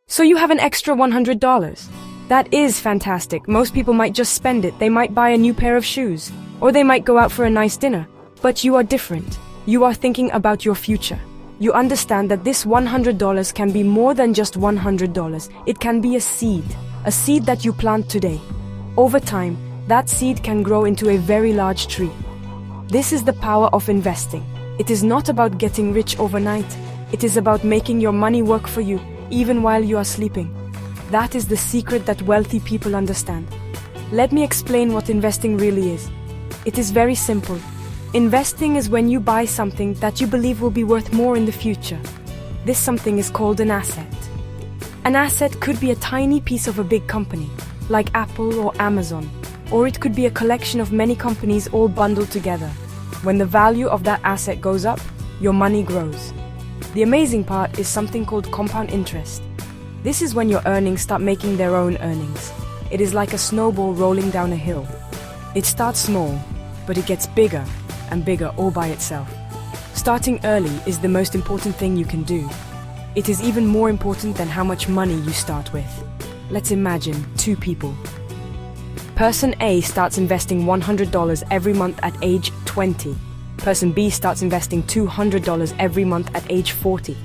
So you have an extra $100. That is fantastic. Most people might just spend it. They might buy a new pair of shoes, or they might go out for a nice dinner. But you are different. You are thinking about your future. You understand that this $100 can be more than just $100. It can be a seed that you plant today. Over time, that seed can grow into a very large tree. This is the power of investing. It is not about getting rich overnight. It is about making your money work for you, even while you are sleeping. That is the secret that wealthy people understand. Let me explain what investing really is. It is very simple. Investing is when you buy something that you believe will be worth more in the future. This something is called an asset. An asset could be a tiny piece of a big company, like Apple or Amazon, or it could be a collection of many companies all bundled together. When the value of that asset goes up, your money grows. The amazing part is something called compound interest. This is when your earnings start making their own earnings. It is like a snowball rolling down a hill. It starts small, but it gets bigger and bigger all by itself. Starting early is the most important thing you can do. It is even more important than how much money you start with. Let's imagine two people. Person A starts investing $100 every month at age 20. Person B starts investing $200 every month at age 40.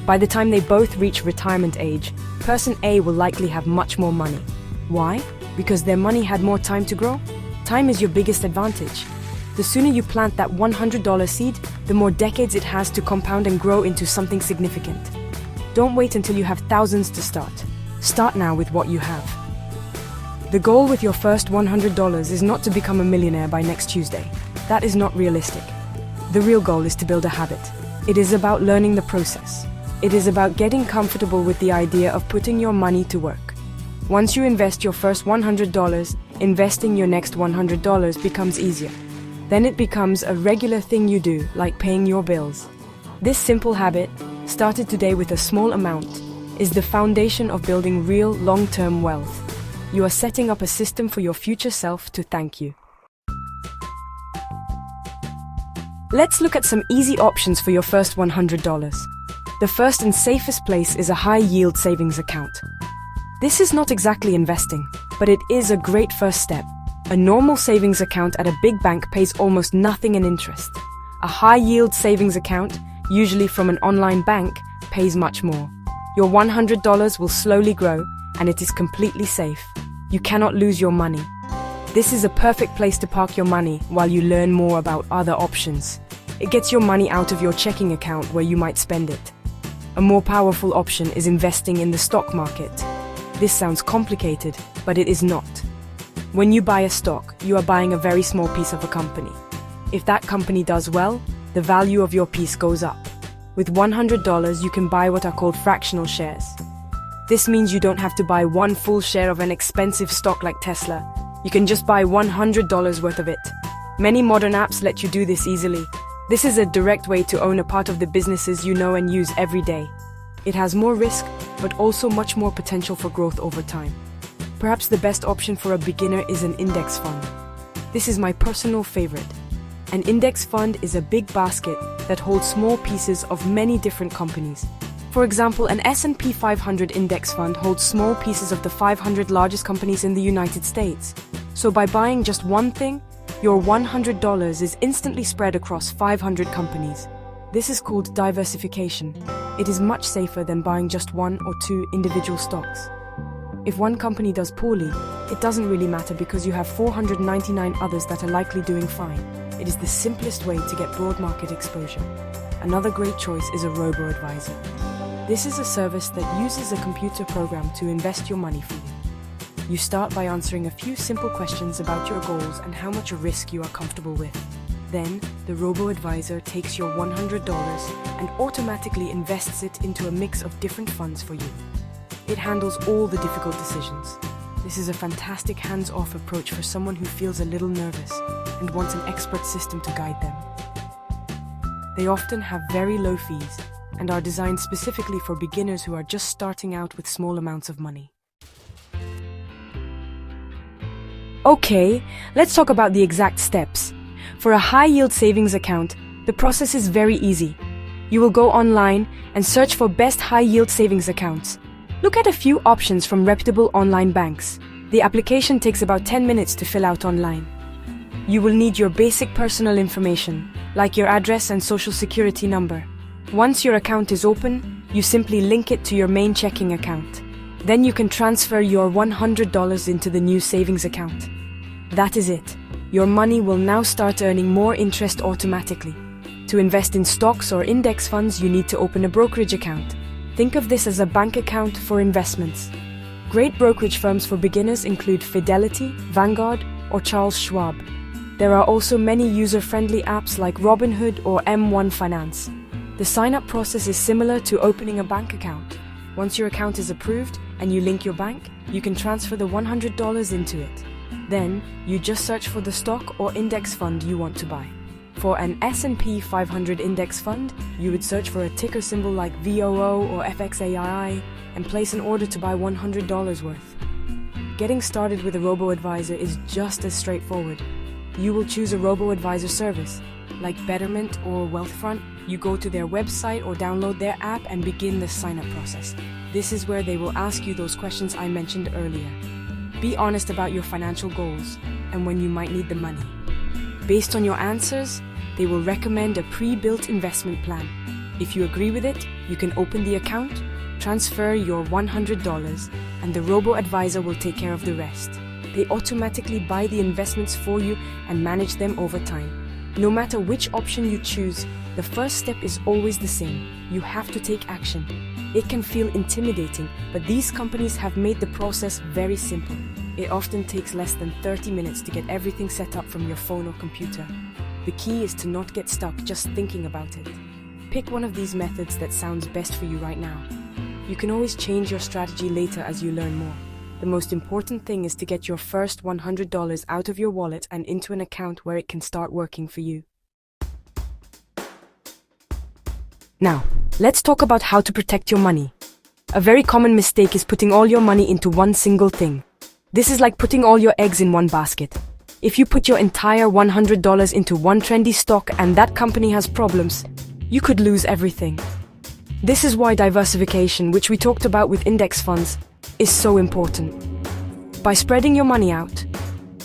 By the time they both reach retirement age, person A will likely have much more money. Why? Because their money had more time to grow? Time is your biggest advantage. The sooner you plant that $100 seed, the more decades it has to compound and grow into something significant. Don't wait until you have thousands to start. Start now with what you have. The goal with your first $100 is not to become a millionaire by next Tuesday. That is not realistic. The real goal is to build a habit. It is about learning the process. It is about getting comfortable with the idea of putting your money to work. Once you invest your first $100, investing your next $100 becomes easier. Then it becomes a regular thing you do, like paying your bills. This simple habit, started today with a small amount, is the foundation of building real long-term wealth. You are setting up a system for your future self to thank you. Let's look at some easy options for your first $100. The first and safest place is a high-yield savings account. This is not exactly investing, but it is a great first step. A normal savings account at a big bank pays almost nothing in interest. A high-yield savings account, usually from an online bank, pays much more. Your $100 will slowly grow, and it is completely safe. You cannot lose your money. This is a perfect place to park your money while you learn more about other options. It gets your money out of your checking account where you might spend it. A more powerful option is investing in the stock market. This sounds complicated, but it is not. When you buy a stock, you are buying a very small piece of a company. If that company does well, the value of your piece goes up. With $100, you can buy what are called fractional shares. This means you don't have to buy one full share of an expensive stock like Tesla. You can just buy $100 worth of it. Many modern apps let you do this easily. This is a direct way to own a part of the businesses you know and use every day. It has more risk, but also much more potential for growth over time. Perhaps the best option for a beginner is an index fund. This is my personal favorite. An index fund is a big basket that holds small pieces of many different companies. For example, an S&P 500 index fund holds small pieces of the 500 largest companies in the United States. So by buying just one thing, your $100 is instantly spread across 500 companies. This is called diversification. It is much safer than buying just one or two individual stocks. If one company does poorly, it doesn't really matter because you have 499 others that are likely doing fine. It is the simplest way to get broad market exposure. Another great choice is a robo-advisor. This is a service that uses a computer program to invest your money for you. You start by answering a few simple questions about your goals and how much risk you are comfortable with. Then, the robo-advisor takes your $100 and automatically invests it into a mix of different funds for you. It handles all the difficult decisions. This is a fantastic hands-off approach for someone who feels a little nervous and wants an expert system to guide them. They often have very low fees and are designed specifically for beginners who are just starting out with small amounts of money. Okay, let's talk about the exact steps. For a high-yield savings account, the process is very easy. You will go online and search for best high-yield savings accounts. Look at a few options from reputable online banks. The application takes about 10 minutes to fill out online. You will need your basic personal information, like your address and social security number. Once your account is open, you simply link it to your main checking account. Then you can transfer your $100 into the new savings account. That is it. Your money will now start earning more interest automatically. To invest in stocks or index funds, you need to open a brokerage account. Think of this as a bank account for investments. Great brokerage firms for beginners include Fidelity, Vanguard, or Charles Schwab. There are also many user-friendly apps like Robinhood or M1 Finance. The sign-up process is similar to opening a bank account. Once your account is approved and you link your bank, you can transfer the $100 into it. Then, you just search for the stock or index fund you want to buy. For an S&P 500 index fund, you would search for a ticker symbol like VOO or FXAII and place an order to buy $100 worth. Getting started with a robo-advisor is just as straightforward. You will choose a robo-advisor service, like Betterment or Wealthfront. You go to their website or download their app and begin the sign-up process. This is where they will ask you those questions I mentioned earlier. Be honest about your financial goals and when you might need the money. Based on your answers, they will recommend a pre-built investment plan. If you agree with it, you can open the account, transfer your $100, and the robo-advisor will take care of the rest. They automatically buy the investments for you and manage them over time. No matter which option you choose, the first step is always the same. You have to take action. It can feel intimidating, but these companies have made the process very simple. It often takes less than 30 minutes to get everything set up from your phone or computer. The key is to not get stuck just thinking about it. Pick one of these methods that sounds best for you right now. You can always change your strategy later as you learn more. The most important thing is to get your first $100 out of your wallet and into an account where it can start working for you. Now, let's talk about how to protect your money. A very common mistake is putting all your money into one single thing. This is like putting all your eggs in one basket. If you put your entire $100 into one trendy stock and that company has problems, you could lose everything. This is why diversification, which we talked about with index funds, is so important. By spreading your money out,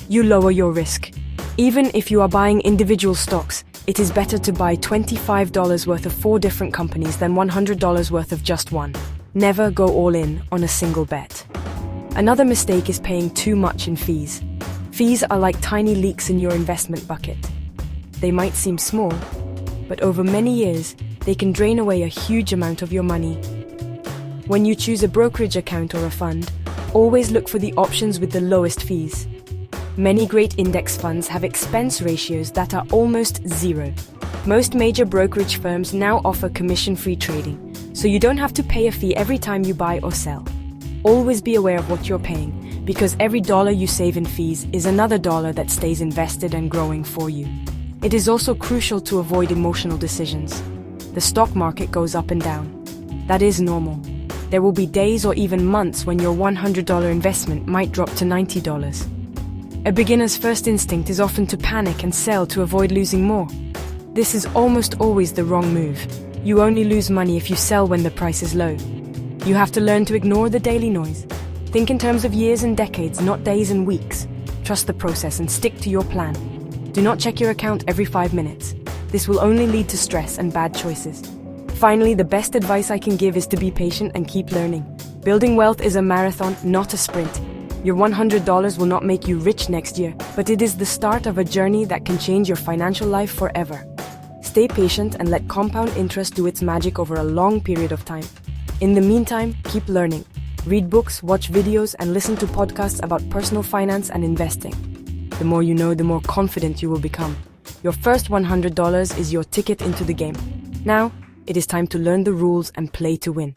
you lower your risk. Even if you are buying individual stocks, it is better to buy $25 worth of 4 different companies than $100 worth of just one. Never go all in on a single bet. Another mistake is paying too much in fees. Fees are like tiny leaks in your investment bucket. They might seem small, but over many years, they can drain away a huge amount of your money. When you choose a brokerage account or a fund, always look for the options with the lowest fees. Many great index funds have expense ratios that are almost zero. Most major brokerage firms now offer commission-free trading, so you don't have to pay a fee every time you buy or sell. Always be aware of what you're paying, because every dollar you save in fees is another dollar that stays invested and growing for you. It is also crucial to avoid emotional decisions. The stock market goes up and down. That is normal. There will be days or even months when your $100 investment might drop to $90. A beginner's first instinct is often to panic and sell to avoid losing more. This is almost always the wrong move. You only lose money if you sell when the price is low. You have to learn to ignore the daily noise. Think in terms of years and decades, not days and weeks. Trust the process and stick to your plan. Do not check your account every 5 minutes. This will only lead to stress and bad choices. Finally, the best advice I can give is to be patient and keep learning. Building wealth is a marathon, not a sprint. Your $100 will not make you rich next year, but it is the start of a journey that can change your financial life forever. Stay patient and let compound interest do its magic over a long period of time. In the meantime, keep learning. Read books, watch videos, and listen to podcasts about personal finance and investing. The more you know, the more confident you will become. Your first $100 is your ticket into the game. Now, it is time to learn the rules and play to win.